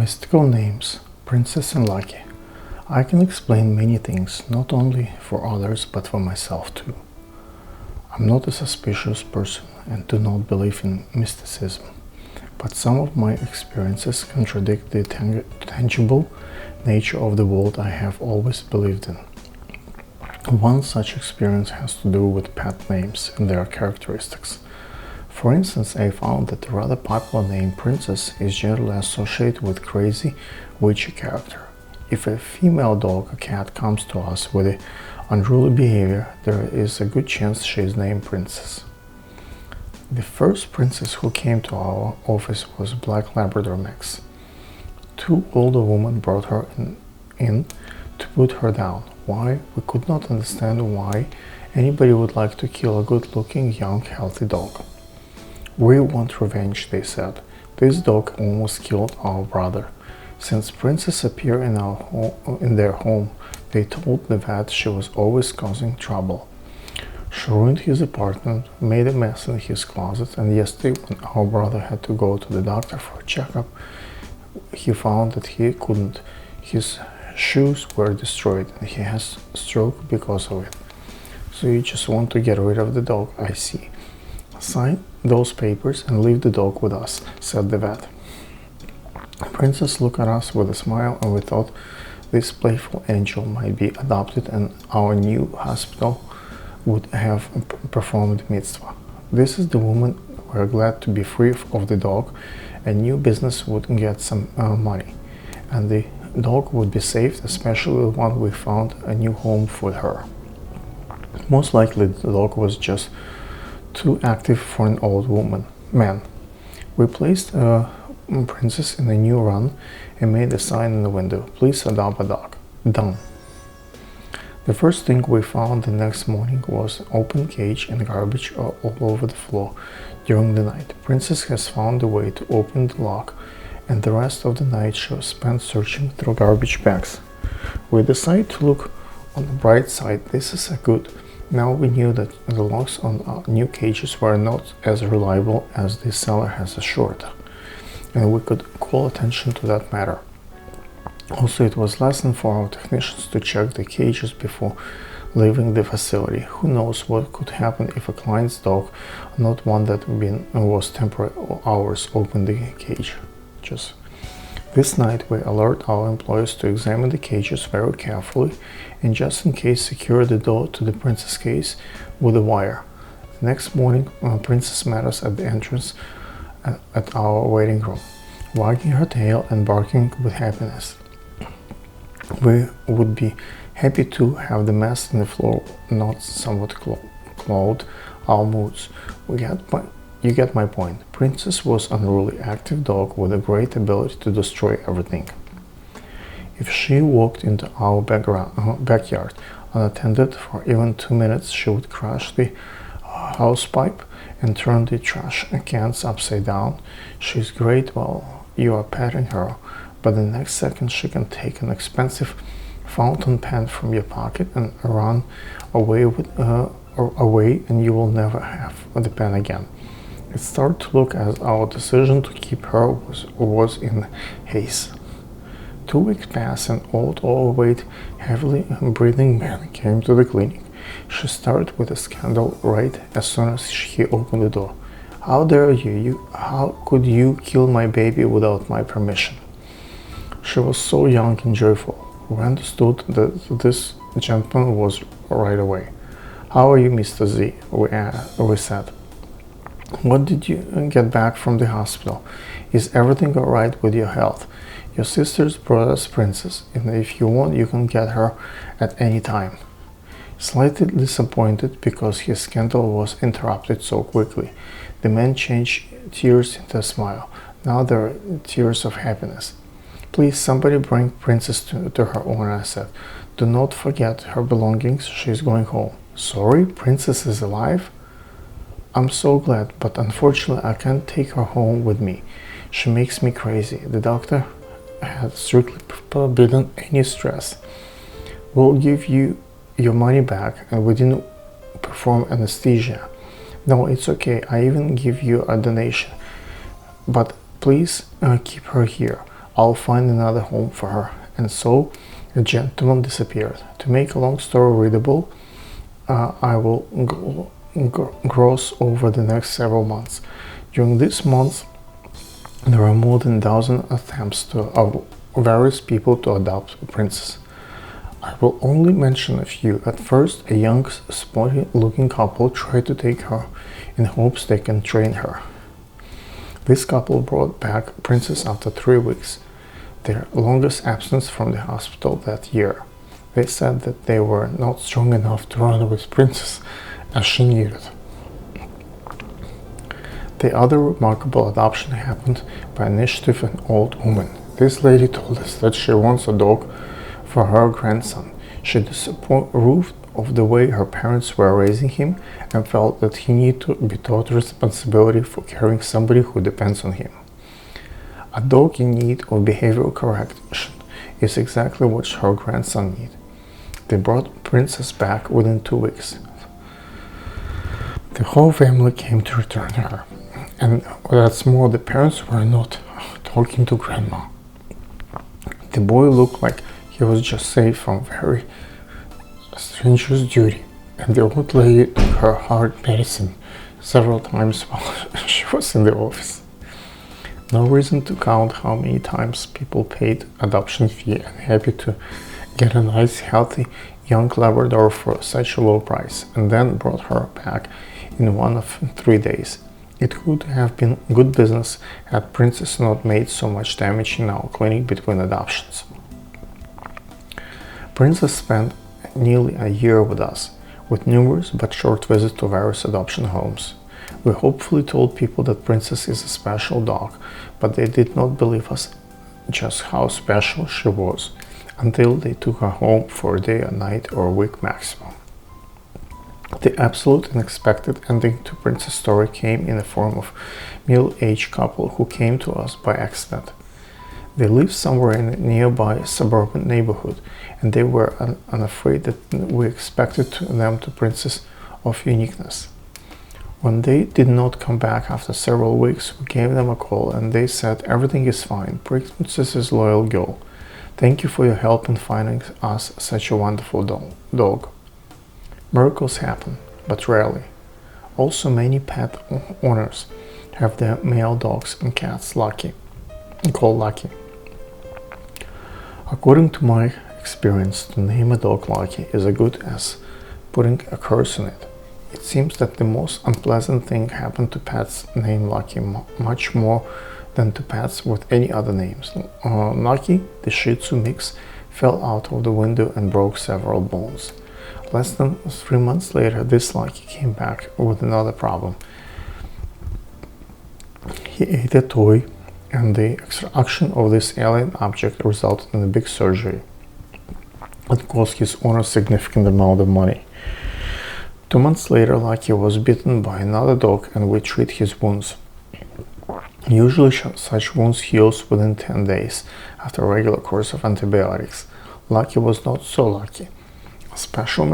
Mystical names, Princess and Lucky. I can explain many things, not only for others, but for myself too. I'm not a suspicious person and do not believe in mysticism, but some of my experiences contradict the tangible nature of the world I have always believed in. One such experience has to do with pet names and their characteristics. For instance, I found that the rather popular name Princess is generally associated with crazy, witchy character. If a female dog or cat comes to us with unruly behavior, there is a good chance she is named Princess. The first princess who came to our office was a black Labrador mix. Two older women brought her in to put her down. Why? We could not understand why anybody would like to kill a good-looking, young, healthy dog. We want revenge, they said. This dog almost killed our brother. Since Princess appeared in their home, they told the vet she was always causing trouble. She ruined his apartment, made a mess in his closet, and yesterday when our brother had to go to the doctor for a checkup, he found that he couldn't. His shoes were destroyed and he has a stroke because of it. So you just want to get rid of the dog, I see. Sign those papers and leave the dog with us, said the vet. Princess looked at us with a smile, and we thought this playful angel might be adopted and our new hospital would have performed mitzvah. This is the woman we're glad to be free of the dog, and new business would get some money, and the dog would be saved, especially the one we found a new home for her. Most likely the dog was just too active for an old man. We placed Princess in a new run and made a sign in the window, please adopt a dog. Done. The first thing we found the next morning was open cage and garbage all over the floor during the night. Princess has found a way to open the lock, and the rest of the night she was spent searching through garbage bags. We decided to look on the bright side. This is a good. Now we knew that the locks on our new cages were not as reliable as the seller has assured, and we could call attention to that matter. Also, it was lesson for our technicians to check the cages before leaving the facility. Who knows what could happen if a client's dog, not one that was temporary hours, opened the cage. This night we alert our employees to examine the cages very carefully and just in case secure the door to the Princess cage with a wire. The next morning, Princess met us at the entrance at our waiting room, wagging her tail and barking with happiness. We would be happy to have the mess in the floor not somewhat cloud our moods. You get my point. Princess was an unruly, active dog with a great ability to destroy everything. If she walked into our backyard unattended for even 2 minutes, she would crash the house pipe and turn the trash cans upside down. She's great while you are petting her, but the next second she can take an expensive fountain pen from your pocket and run away and you will never have the pen again. It started to look as our decision to keep her was in haste. 2 weeks passed and old, overweight, heavily breathing man came to the clinic. She started with a scandal right as soon as he opened the door. How dare you? How could you kill my baby without my permission? She was so young and joyful. We understood that this gentleman was right away. How are you, Mr. Z? We said. What did you get back from the hospital? Is everything all right with your health? Your sister's brought us Princess, and if you want, you can get her at any time. Slightly disappointed because his scandal was interrupted so quickly, the man changed tears into a smile. Now there are tears of happiness. Please, somebody bring Princess to her owner, I said. Do not forget her belongings, she's going home. Sorry, Princess is alive? I'm so glad, but unfortunately I can't take her home with me. She makes me crazy. The doctor had strictly forbidden any stress. We'll give you your money back, and we didn't perform anesthesia. No, it's okay. I even give you a donation. But please keep her here. I'll find another home for her. And so the gentleman disappeared. To make a long story readable, I will gross over the next several months. During these months, there are more than a dozen attempts of various people to adopt a princess. I will only mention a few. At first, a young, sporty-looking couple tried to take her in hopes they can train her. This couple brought back a princess after 3 weeks, their longest absence from the hospital that year. They said that they were not strong enough to run with princess as she needed. The other remarkable adoption happened by initiative of an old woman. This lady told us that she wants a dog for her grandson. She disapproved of the way her parents were raising him and felt that he needed to be taught responsibility for caring somebody who depends on him. A dog in need of behavioral correction is exactly what her grandson needed. They brought Princess back within 2 weeks. The whole family came to return her. And what's more, the parents were not talking to grandma. The boy looked like he was just saved from very strenuous duty, and the old lady took her hard medicine several times while she was in the office. No reason to count how many times people paid adoption fee and happy to get a nice, healthy, young Labrador for such a low price, and then brought her back in 1 of 3 days. It could have been good business had Princess not made so much damage in our clinic between adoptions. Princess spent nearly a year with us, with numerous but short visits to various adoption homes. We hopefully told people that Princess is a special dog, but they did not believe us just how special she was, until they took her home for a day, a night, or a week maximum. The absolute unexpected ending to Princess' story came in the form of a middle-aged couple who came to us by accident. They lived somewhere in a nearby suburban neighborhood, and they were unafraid that we expected them to Princess of uniqueness. When they did not come back after several weeks, we gave them a call and they said, "Everything is fine. Princess is a loyal girl. Thank you for your help in finding us such a wonderful dog." Miracles happen, but rarely. Also, many pet owners have their male dogs and cats called Lucky. According to my experience, to name a dog Lucky is as good as putting a curse on it. It seems that the most unpleasant thing happened to pets named Lucky, much more than to pets with any other names. Lucky, the Shih Tzu mix, fell out of the window and broke several bones. Less than 3 months later, this Lucky came back with another problem. He ate a toy, and the extraction of this alien object resulted in a big surgery. It cost his owner a significant amount of money. 2 months later, Lucky was bitten by another dog, and we treat his wounds. Usually, such wounds heal within 10 days after a regular course of antibiotics. Lucky was not so lucky. Special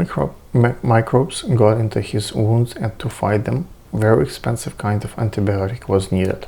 microbes got into his wounds, and to fight them, very expensive kind of antibiotic was needed.